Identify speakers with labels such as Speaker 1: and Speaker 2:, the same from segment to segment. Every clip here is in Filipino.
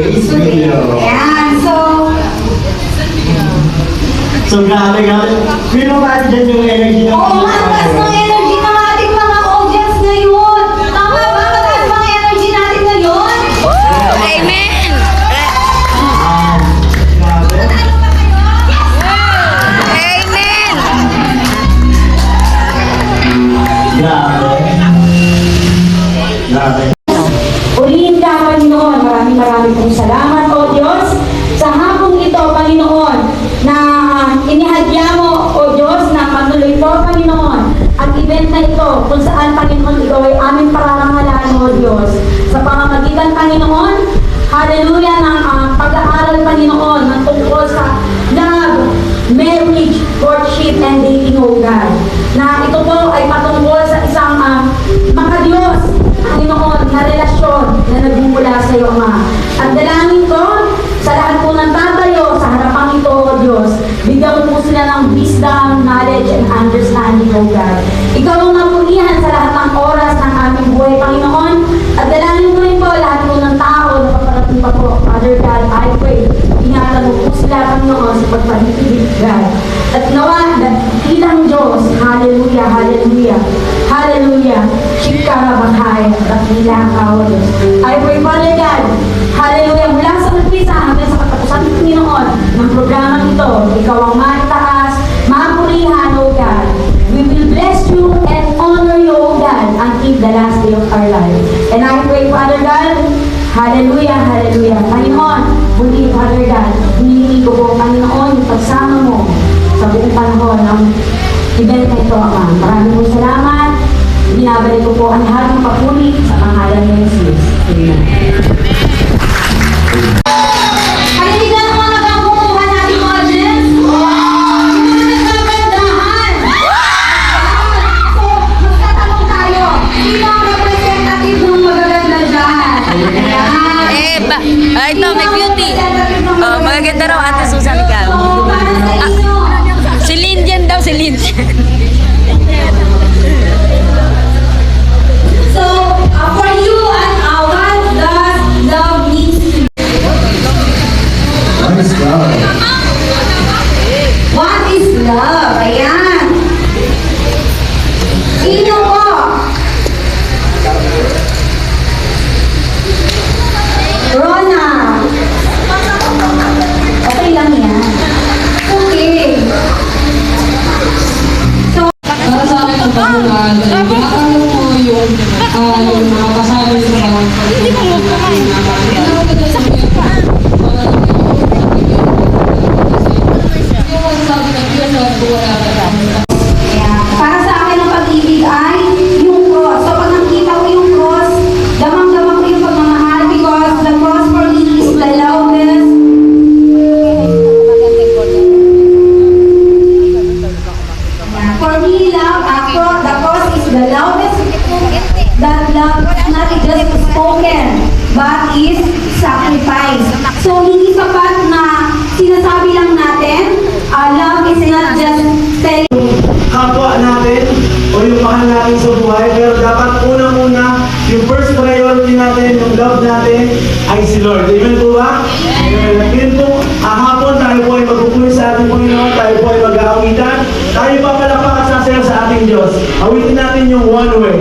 Speaker 1: today's video.
Speaker 2: Ayan,
Speaker 1: So grabe. Feel mo ba dyan yung energy ng
Speaker 2: oo nga, taas ng energy ng ating mga audience ngayon. Tama ba? Mataas mga energy natin ngayon?
Speaker 3: Amen!
Speaker 1: Grabe.
Speaker 2: Natalo ba kayo?
Speaker 3: Amen!
Speaker 1: Grabe.
Speaker 2: Ulihin ka, Panginoon. Maraming pong salamat, O Diyos, sa hapong ito, Panginoon, na inihadya mo, O Diyos, na patuloy po, Panginoon, ang event na ito, kung saan, Panginoon, ikaw ay aming pararangalan, O Diyos, sa pamamagitan, Panginoon, hallelujah, ng pag-aaral, Panginoon, ng tungkol sa love, marriage, courtship, and dating, O God, na ito po ay patungkol sa isang makadiyos, Panginoon, na relasyon na nagmumula sa iyo, Ama. At dalangin ko, sa lahat po ng tatayo, sa harapang ito, O Diyos, bigyan mo po sila ng wisdom, knowledge, and understanding, O God. Ikaw ang mapulihan sa lahat ng oras ng aming buhay, Panginoon. At dalangin ko rin po, lahat po ng tao na paparating pa po, Father God, I pray, ingatan mo po sila, Panginoon, sa pagpahitibig, God. At nawa, ilang Diyos, hallelujah, hallelujah, hallelujah, Shikara Bakhay, Dakila Kao Diyos. I pray, Father God, hallelujah, mula sa umpisa hanggang sa katapusan ng Panginoon ng programa ito, ikaw ang mataas, mapurihan, O God. We will bless you and honor you, O God, until the last day of our life. And I pray, Father God, hallelujah, hallelujah. Panginoon, muli, Father God, hinihingi ko po, Panginoon, yung pagsama mo sa buong panahon ng event na ito, Ama. Maraming po salamat. Binabalik ko po ang lahat ng papuri sa pangalan ni Jesus. Amen. Haliligan mo na bang kumuha natin mga audience? Wow! Yung mga nagkagandahan! So, magtatanong tayo. Sino ang representative ng magaganda dyan? Ayan.
Speaker 3: Ito, may beauty. Magaganda raw Ate Susan ikaw.
Speaker 2: So, para sa inyo.
Speaker 3: Si Lindian daw, si Lindian.
Speaker 2: So, for you and what does love means to you?
Speaker 1: What is love?
Speaker 2: What is love? Ayan. Sino po? Rona. Okay lang yan. Okay. So,
Speaker 4: Para sa akin ang pagmamahal ay tinatanong ko yung mga kasama sa mga
Speaker 2: ayan. Para sa akin ang pag-ibig ay yung cross. So, pag nakita ko yung cross, damang-damang ko yung pagmamahal because the cross for me is the loudest. For me, the cross is the loudest that love is not just spoken, but is sacrifice. So, hindi sapat na sinasabi lang natin, love is not just telling.
Speaker 1: Kapwa natin o yung mahal natin sa buhay, pero dapat unang-una yung first priority natin, yung love natin ay si Lord. Amen po ba? Amen. At yun po, hapon tayo po ay magpupuri sa ating Panginoon, tayo po ay mag-aawitan, tayo papalakpak at sasayaw sa ating Diyos. Awitin natin yung one way.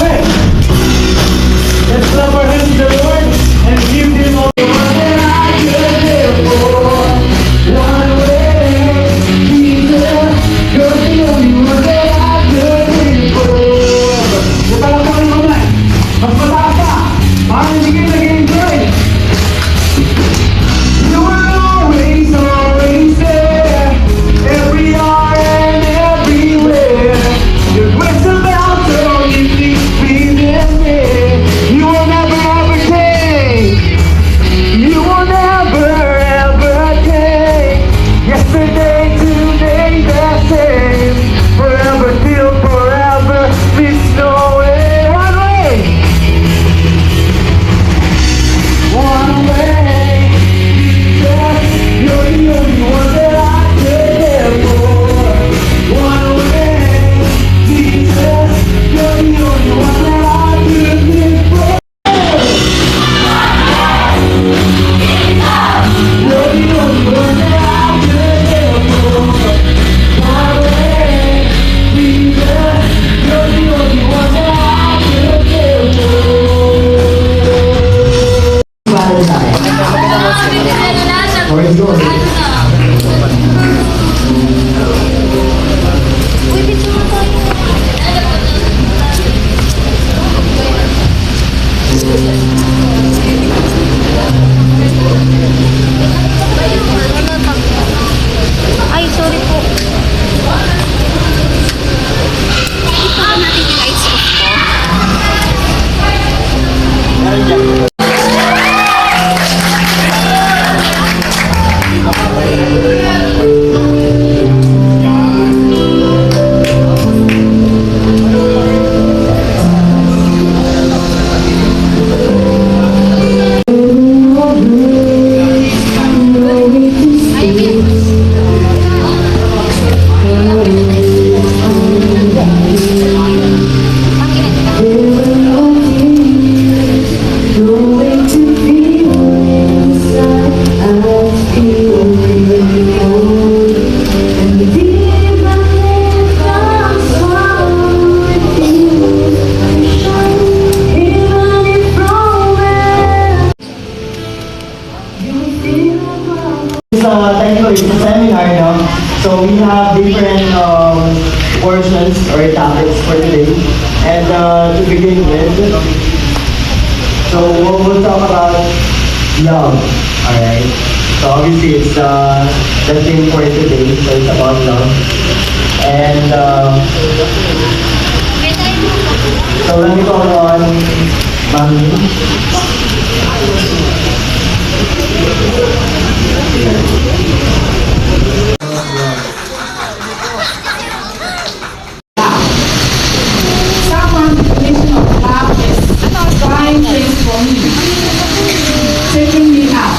Speaker 1: Hey! Let's clap our hands to the Lord and give Him all the honor I could live for. One way, Jesus, you're the only one that I could live for. Napalakpakan mo na. Mas mataas pa. Para hindi kayo nag-enjoy. You were always there. Every hour and everywhere.
Speaker 3: Ay, sorry po.
Speaker 1: Technically, it's a seminar now. So we have different portions or topics for today. And to begin with, so we'll talk about love. Alright. So obviously it's the theme for today. So it's about love. And so let me call on Mami.
Speaker 5: Someone's definition of love is buying things for me, taking me out.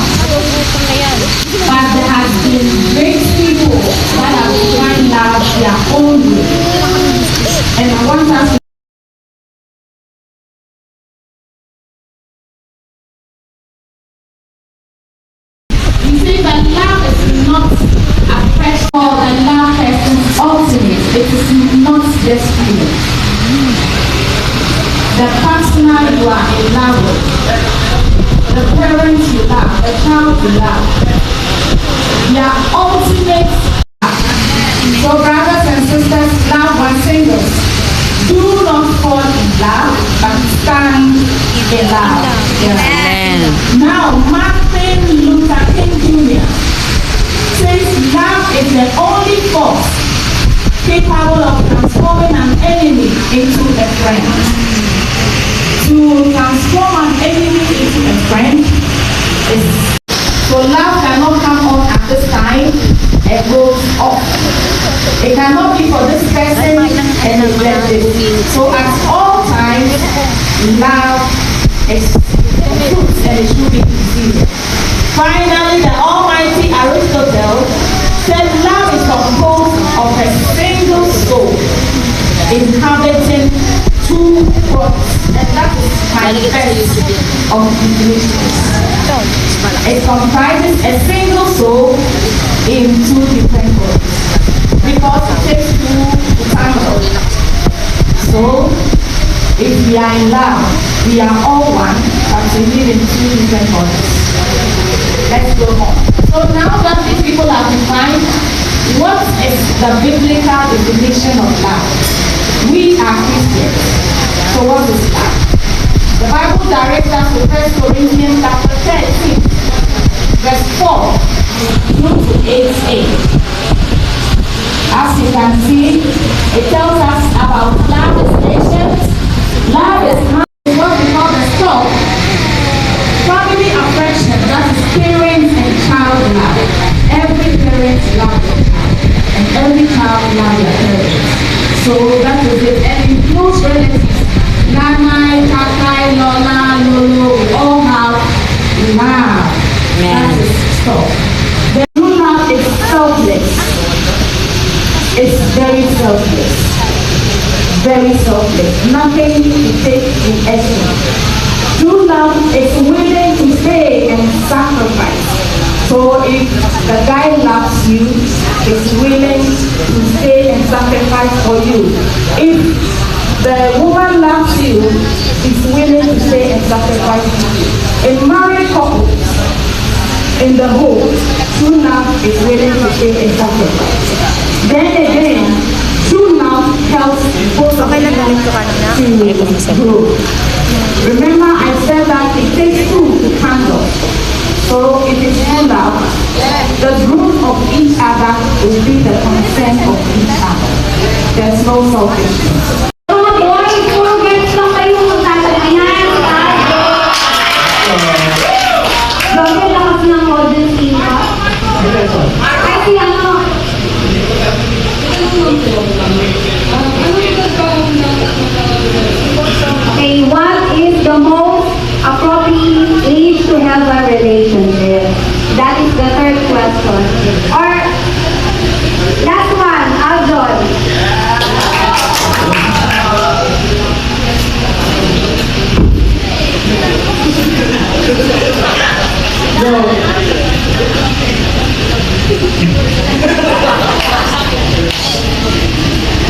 Speaker 5: But there has been great people that have defined love their own way. And I want us to you see that love is not affection or the love person's ultimate. It is not just feeling. The partner you are in love with, the parents you love, the child you love, their ultimate. So brothers and sisters, love one singles. Do not fall in love, but stand in love.
Speaker 3: Amen.
Speaker 5: Now, Martin Luther King Jr. says love is the only force capable of transforming an enemy into a friend. To transform an enemy into a friend is so love cannot come on at this time and goes off. It cannot be for this person and neglect this. So at all times, love is truth and it should be sincere. Finally, the Almighty Aristotle said love is composed of a single soul inhabiting two worlds, and that is my best of definitions. It comprises a single soul in two different worlds because it takes two to tango. So, if we are in love, we are all one, but we live in two different worlds. Let's go on. So now that these people have defined what is the biblical definition of love, we are Christians. So what is love? The Bible directs us to 1 Corinthians chapter 13, verse 4 through to 8a. As you can see, it tells us about love is patient, love is kind, what we call the storm, family affection, that is parents and child love. Every parent loves their child, and every child loves their parents. So that is it, and includes relatives. Nana, Kakai, Lola, Lolo, we all have love. That is stop. The true love is selfless. It's very selfless. Very selfless. Nothing to take in extra. True love is willing to stay and sacrifice. So if the guy loves you, is willing to stay and sacrifice for you. If the woman loves you, is willing to stay and sacrifice for you. A married couple in the home, true love is willing to stay and sacrifice. Then again, true love helps both of them to grow. Remember I said
Speaker 2: selfish. Mga boys, puro girls lang kayo magtatalayan. Grabe lakas ng audience nila. Ay, si ano? Okay, what is the most appropriate age to have a relationship? That is the third question. Or, last one, Aljon.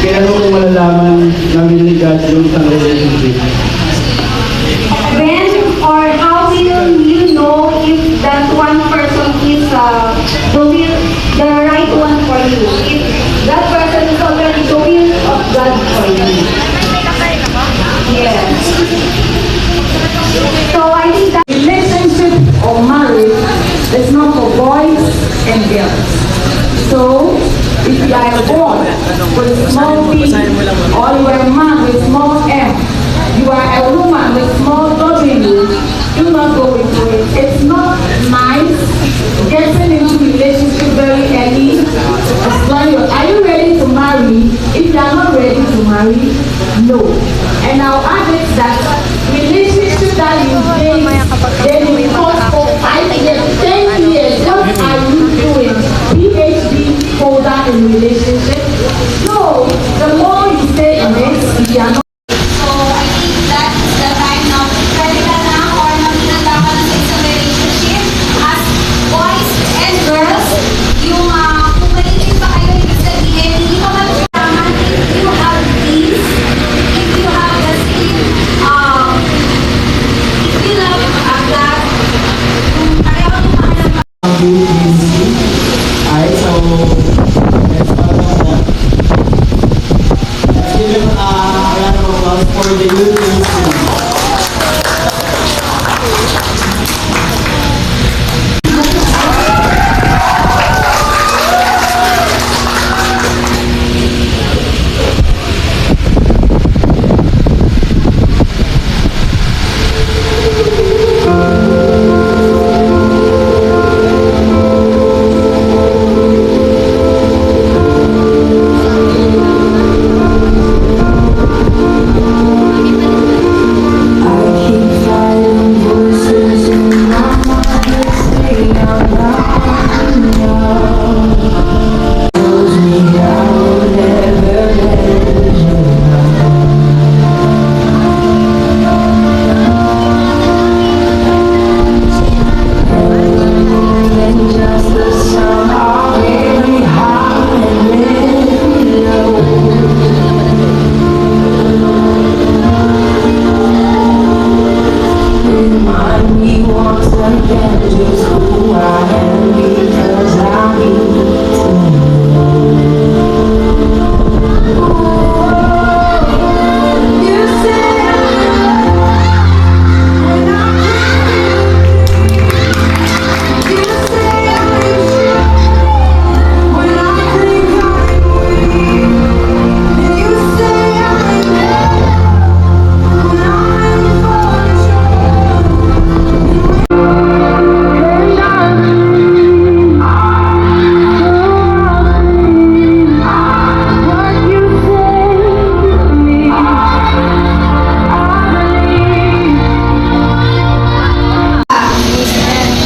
Speaker 1: Kaya mo malalaman na miligat yung sa relationship.
Speaker 2: When or how will you know if that one person is the right one for you? If that person is already the will of God for you. Yes. So I think that relationship or marriage is not for boys and girls. So if you are born with small p or you are a man with small m, you are a woman with small w, do not go into it. It's not nice getting into relationship very early. Are you ready to marry? If you are not ready to marry, no. And I'll add it that relationship that you date, then you cost for 5 years, 10 years. What are you doing? PhD holder in relationship? No. The more you stay in it, if you are not.
Speaker 6: So, I think that's the time na pwede ka na or magtinanda ka na sa isang relationship as boys and girls. Yung kung maligid pa kayo, ibig sabihin, hindi pa magkakaman if you have peace, if you have the same, if you love God, kung pareho yung mahal ng
Speaker 1: Alright, so let's start on that. Let's give him a round of applause for the youth ministry.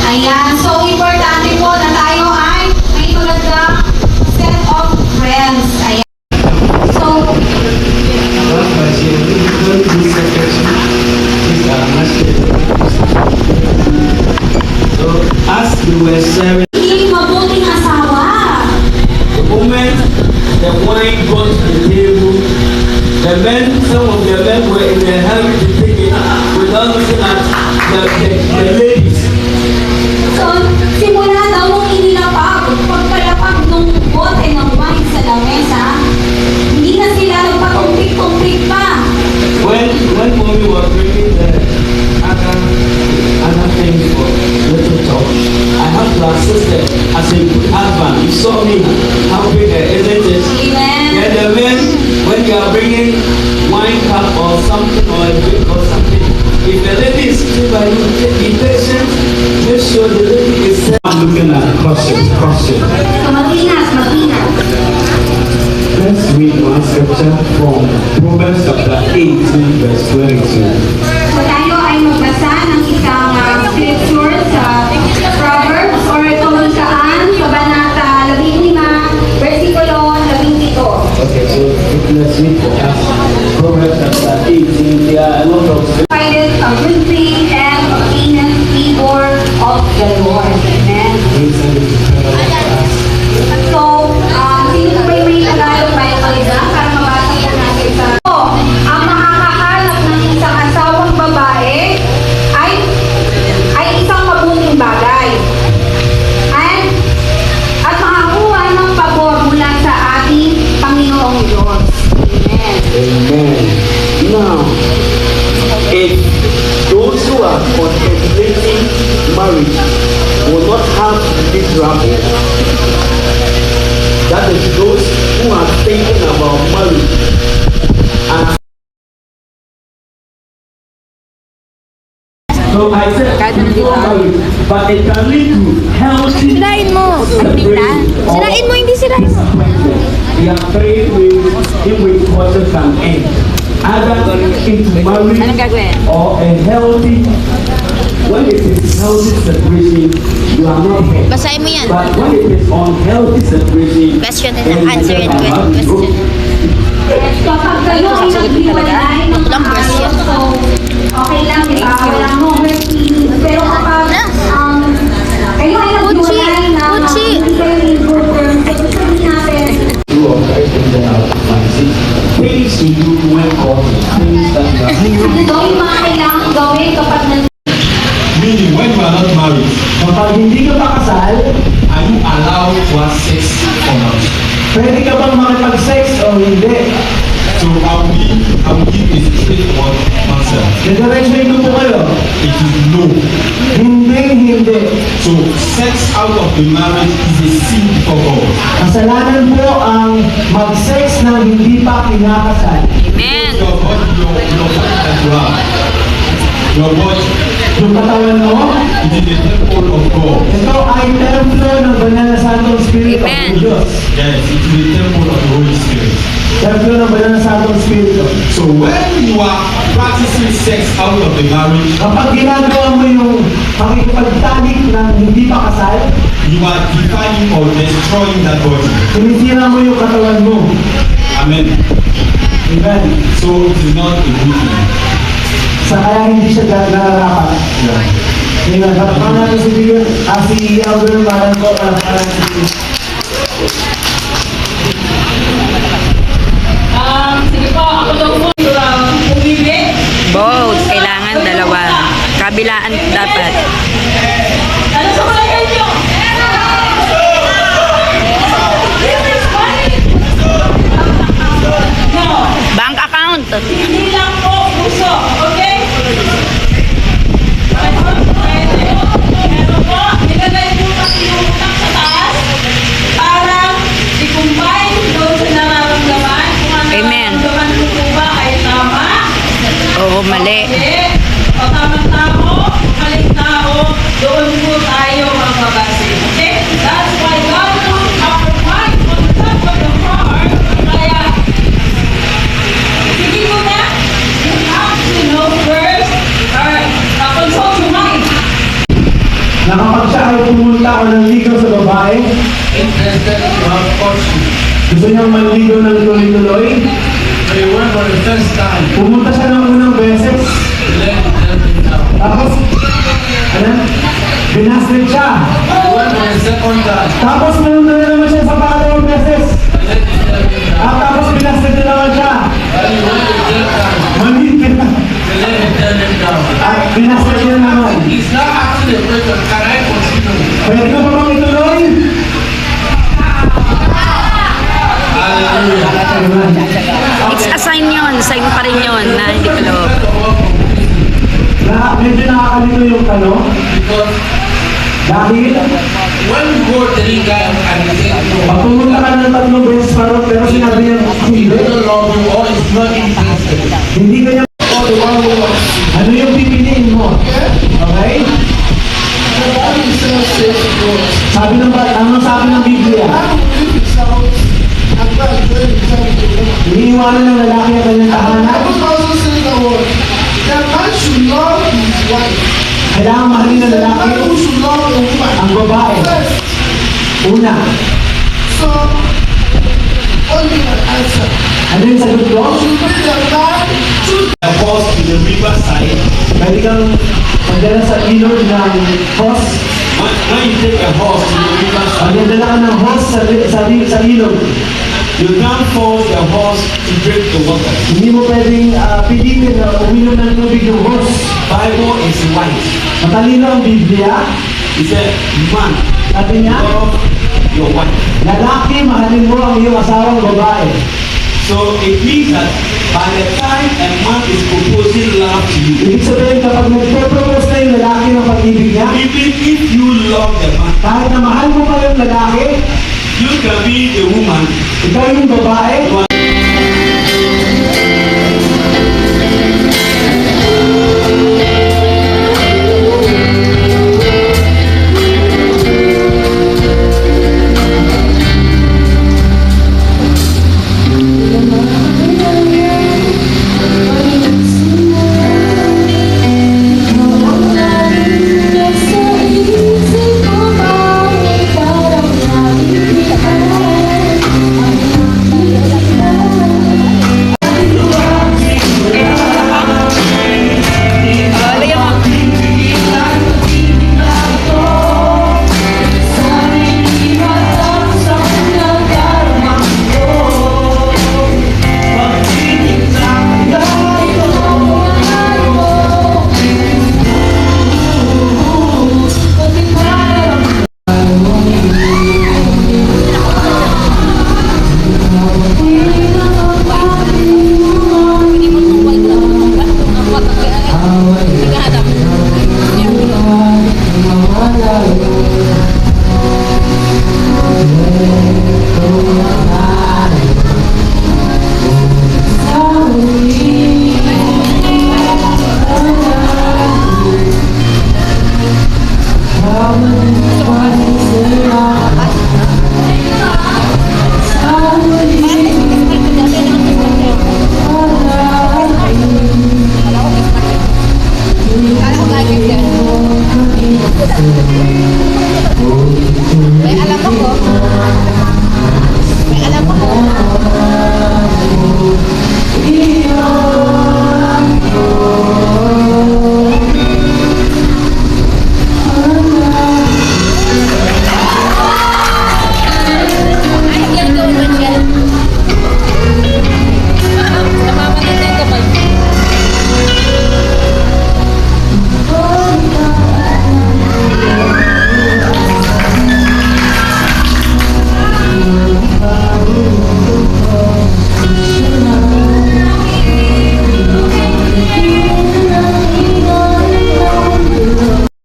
Speaker 6: Ayan, so importante po na tayo ay may magandang set of friends. Ayan. So,
Speaker 1: So, as you were sharing,
Speaker 6: hindi mabuting asawa.
Speaker 1: the moment the wine got to the table, the men, some of the men were in a hurry to take it without looking at the ladies.
Speaker 6: So, simula daw mong inilapag, pagkalapag nung bote ng wine sa lamesa, hindi na sila nagpatumpik-tumpik pa.
Speaker 1: When mommy was bringing the other things for little talk, I have to assist Be patient. Make sure the lady is set. I'm looking at question.
Speaker 6: So, Matinas.
Speaker 1: Let's read one scripture from Proverbs chapter 18, verse 22.
Speaker 6: So, tayo ay magbasa ng isang scripture sa Proverbs or Tungkol-saan, Kabanata 15, versikulo 17.
Speaker 1: Okay, so let's read for us. Proverbs chapter 18. There are a lot of scriptures.
Speaker 6: Findeth a good thing and obtaineth favor of the Lord. Amen. So, sino ba yung may Tagalog Bible exam para mabasa po natin sa... So, ang makakahanap ng isang asawang babae ay isang mabuting bagay. At makakuha ng pabor mula sa ating Panginoong Diyos. Amen.
Speaker 1: Amen. Now, if those who are contemplating marriage will not have this trouble, that is those who are thinking about marriage and so I said before marriage, but it can lead to healthy
Speaker 3: Sirain mo. Sirain mo, hindi sirain mo.
Speaker 1: We are three ways in which water can end. Either into marriage
Speaker 3: Anong gagawin?
Speaker 1: or a healthy. When it is healthy separation, you are not hurt.
Speaker 3: Basahin mo yan.
Speaker 1: But when it is unhealthy separation,
Speaker 3: Question and
Speaker 1: then
Speaker 3: answer
Speaker 1: you
Speaker 3: and
Speaker 1: are not
Speaker 3: question.
Speaker 6: Kapag kayo ay naghiwalay ng
Speaker 3: Walang
Speaker 6: maayos,
Speaker 3: question.
Speaker 6: so okay lang, di ba? Walang no hurt feelings. Pero kapag kayo ay naghiwalay na
Speaker 3: Uchi.
Speaker 6: hindi kayo in good terms, so sabihin natin,
Speaker 1: do of Christ in the house of mercy. Things to do when called, things that you are
Speaker 6: ano daw yung mga kailangan gawin kapag
Speaker 7: Meaning, when you are not married,
Speaker 1: kapag hindi ka pa kasal,
Speaker 7: are you allowed to have sex or not?
Speaker 1: pwede ka bang makipag-sex o hindi?
Speaker 7: So I will give a straightforward answer.
Speaker 1: Diretsuhin ko po kayo.
Speaker 7: It is no.
Speaker 1: Hindi.
Speaker 7: So sex out of the marriage is a sin for God.
Speaker 1: Kasalanan po ang mag-sex na hindi pa kinakasal.
Speaker 3: Amen.
Speaker 7: Your body that you have. Your body,
Speaker 1: Yung katawan mo,
Speaker 7: it is the temple of God.
Speaker 1: ito ay templo ng banal na Santong Espiritu
Speaker 3: Amen.
Speaker 1: ng Diyos.
Speaker 7: Yes, it is the temple of the Holy Spirit.
Speaker 1: Templo ng banal na Santong Espiritu.
Speaker 7: So when you are practicing sex out of the marriage,
Speaker 1: Kapag ginagawa mo yung pakikipagtalik ng hindi pa kasal,
Speaker 7: you are defining or destroying that body.
Speaker 1: sinisira mo yung katawan mo.
Speaker 7: Amen.
Speaker 1: Amen.
Speaker 7: So it is not a good thing.
Speaker 1: Sa kaya hindi siya nararapat. Amen. Patapan natin si Elder Maran ko, parang si
Speaker 5: Sige po, ako daw po pumili.
Speaker 3: Both. Kailangan dalawa. Kabilaan dapat.
Speaker 5: Ano sa palagay niyo? No,
Speaker 3: Bank account.
Speaker 5: hindi lang po puso, okay? Pwede. Pero po, nilagay po kasi yung utak sa taas para i-combine doon sa nararamdaman. Kung ang
Speaker 3: Amen.
Speaker 5: nararamdaman ko po ba ay tama?
Speaker 3: Oo, mali.
Speaker 5: Mali. O tamang tao, maling tao, doon po tayo magbabase. Okay? That's why God put our mind on top of the heart. Kaya, sige ko na, you have to know first, or consult your mind.
Speaker 1: na kapag siya ay pumunta o nanligaw sa babae,
Speaker 7: Interested to have courtship.
Speaker 1: gusto niyang manligaw ng tuloy-tuloy,
Speaker 7: So you went for the first time.
Speaker 1: pumunta siya ng unang beses,
Speaker 7: Let them down.
Speaker 1: tapos, binasted siya.
Speaker 7: You went for the second time.
Speaker 1: Tapos pumunta na naman siya sa pangalawang beses,
Speaker 7: Let them down.
Speaker 1: at tapos binasted na naman siya.
Speaker 7: And you went the third time.
Speaker 1: Mali ka na.
Speaker 7: Let them down.
Speaker 1: At binasted niya naman.
Speaker 7: He's now asking the question, can I continue?
Speaker 1: Pwede ko pa bang ituloy?
Speaker 7: Hallelujah.
Speaker 3: It's a sign yun. Sign pa rin yun na hindi ka loob.
Speaker 1: Medyo nakakalito yung tanong.
Speaker 7: Because
Speaker 1: Dahil,
Speaker 7: when you go 3 times and you say no,
Speaker 1: pag pumunta ka ng 3 beses parang pero sinabi niya,
Speaker 7: he
Speaker 1: hindi.
Speaker 7: doesn't love you or is not interested.
Speaker 1: Hindi kanya,
Speaker 7: Or the one who loves you.
Speaker 1: ano yung pipiliin mo? iwanan ng lalaki ang kanyang tahanan.
Speaker 8: Bible also says the word that man should love his wife.
Speaker 1: Kailangan mahalin ng
Speaker 8: The man
Speaker 1: lalaki
Speaker 8: who should love a woman.
Speaker 1: ang babae.
Speaker 8: First,
Speaker 1: Una,
Speaker 8: so only an answer.
Speaker 1: ano yung sagot ko?
Speaker 8: Should be the man should
Speaker 7: A horse to the riverside.
Speaker 1: Pwede kang magdala sa ilog ng horse.
Speaker 7: When you take a horse to the riverside,
Speaker 1: Magdala ka ng horse sa ilog.
Speaker 7: you can't force the horse to drink the water.
Speaker 1: Hindi mo pwedeng pilitin na uminom ng tubig ng horse.
Speaker 7: Bible is white.
Speaker 1: Matalino ang Biblia.
Speaker 7: He said, man,
Speaker 1: Sabi niya,
Speaker 7: love your wife.
Speaker 1: lalaki, mahalin mo ang iyong asawang babae.
Speaker 7: So it means that by the time a man is proposing love to you,
Speaker 1: Ibig sabihin, kapag nagpo-propose na yung lalaki ng pag-ibig niya,
Speaker 7: even if you love the man,
Speaker 1: kahit na mahal mo pa yung lalaki,
Speaker 7: you can be the woman.
Speaker 1: ikaw yung babae,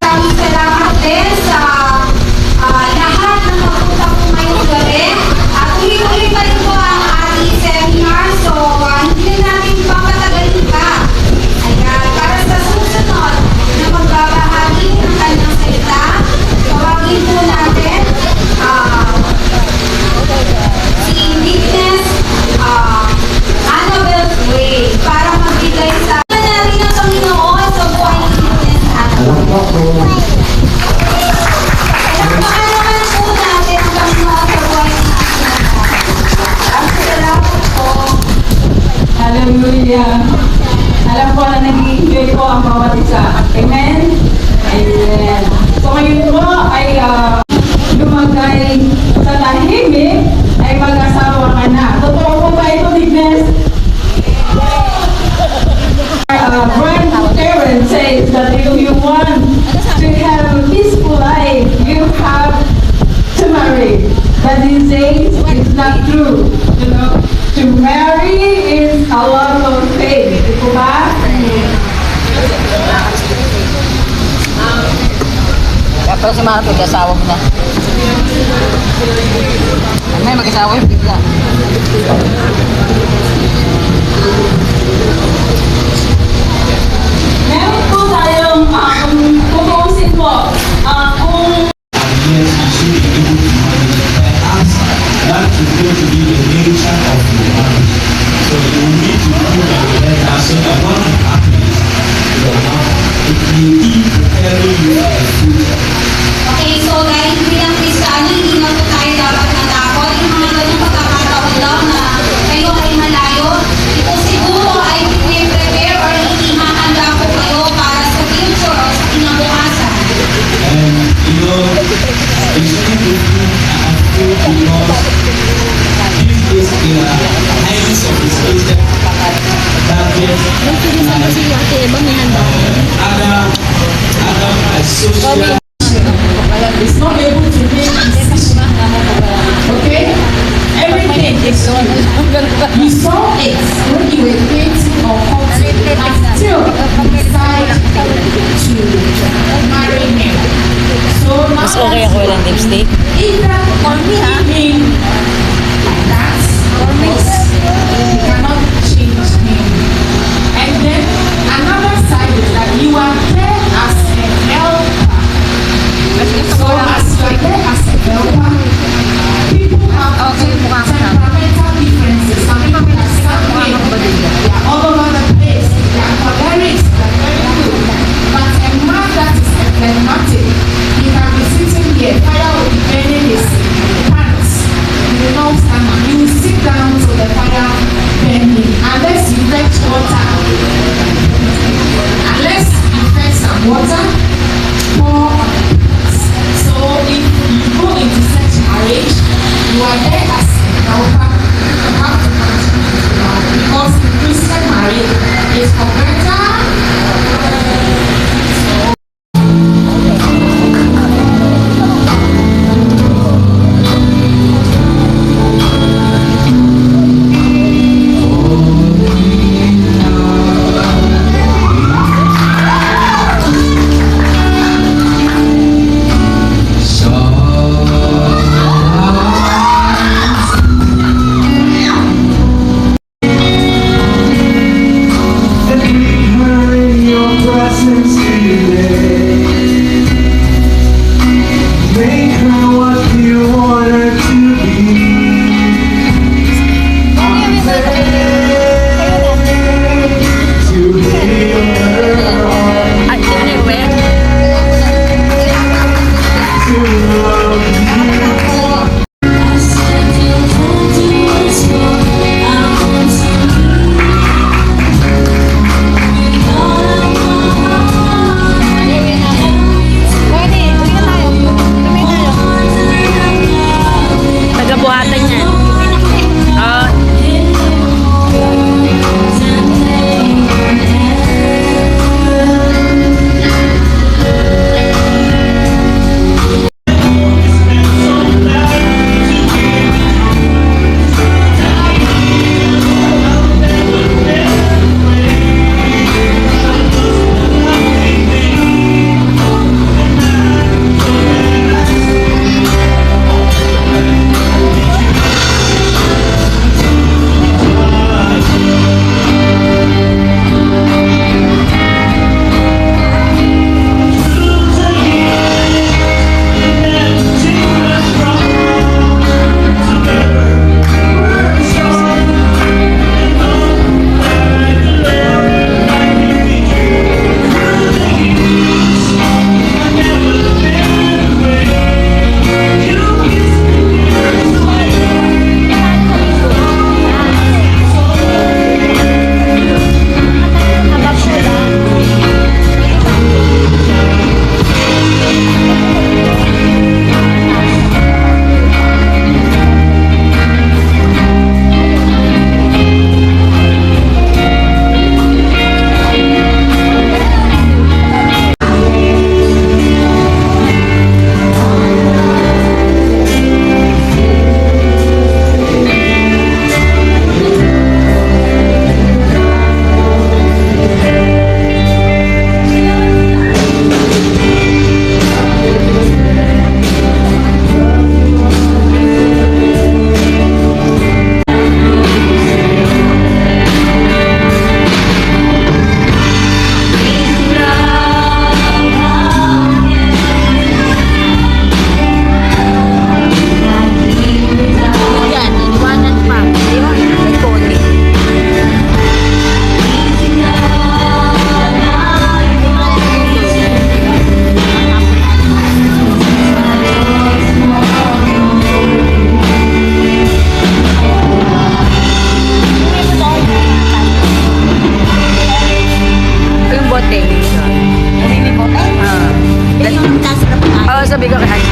Speaker 6: Maraming salamat din sa lahat ng magpunta po ngayong gabi. At uli-uli pa rin po ang ating seminar. So, hindi na natin papatagalin pa. Ayan, para sa susunod na magbabahagi ng kanyang salita, tawagin po natin si Witness Annabel Way para magbigay sa natin ng Panginoon sa buhay ni Witness Annabel. Palakpakan naman po natin ang Panginoon sa buhay ni Witness Annabel. Salamat po.
Speaker 5: Hallelujah. Alam ko na nag-i-enjoy po ang bawat isa. Amen? Amen. So ngayon po ay lumagay sa tahimik ay mag-asawa ka na. Totoo po ba ito, Witness? Grandparents says that if you want to have a peaceful life, you have to marry. But these days, it's not true. You know, to marry is a lot of faith. Ito ba?
Speaker 3: Pero si Mara, mag-asawa mo na. May mag-asawa yung bigla.
Speaker 5: Meron po tayong pupusin po kung
Speaker 7: That is going to be the nature of the marriage. So you will keep preparing you for the future.
Speaker 6: Okay, so dahil bilang Kristiyano, hindi na po tayo dapat natakot. Yung mga ganung pagkakataon lang na kayo ay malayo, ito siguro ay prepare or ihahanda po kayo para sa future o sa kinabukasan.
Speaker 7: And you know, it's really because this is in a highly sophisticated target other social
Speaker 5: It's not able to make decisions. Okay? Everything is on. You saw it when you were creating or culting and still decide to marry him. So now
Speaker 3: Mas okay ako walang lipstick.
Speaker 5: either or being like that or you cannot change him. And then another side is that you are there as a helper. So as you are there as a helper, people have temperamental differences. Some people are sanguine, they are all over the place, they are choleric, they are very good. But a man that is phlegmatic, he can be sitting here, fire will be burning his pants. You will not stand up. You will sit down to the fire burning unless you fetch water. Unless you fetch some water, pour on it. So if you go into such marriage, you are there as a helper. You have to continue to love because Christian marriage is for better.
Speaker 3: sabi ko kay Hanya?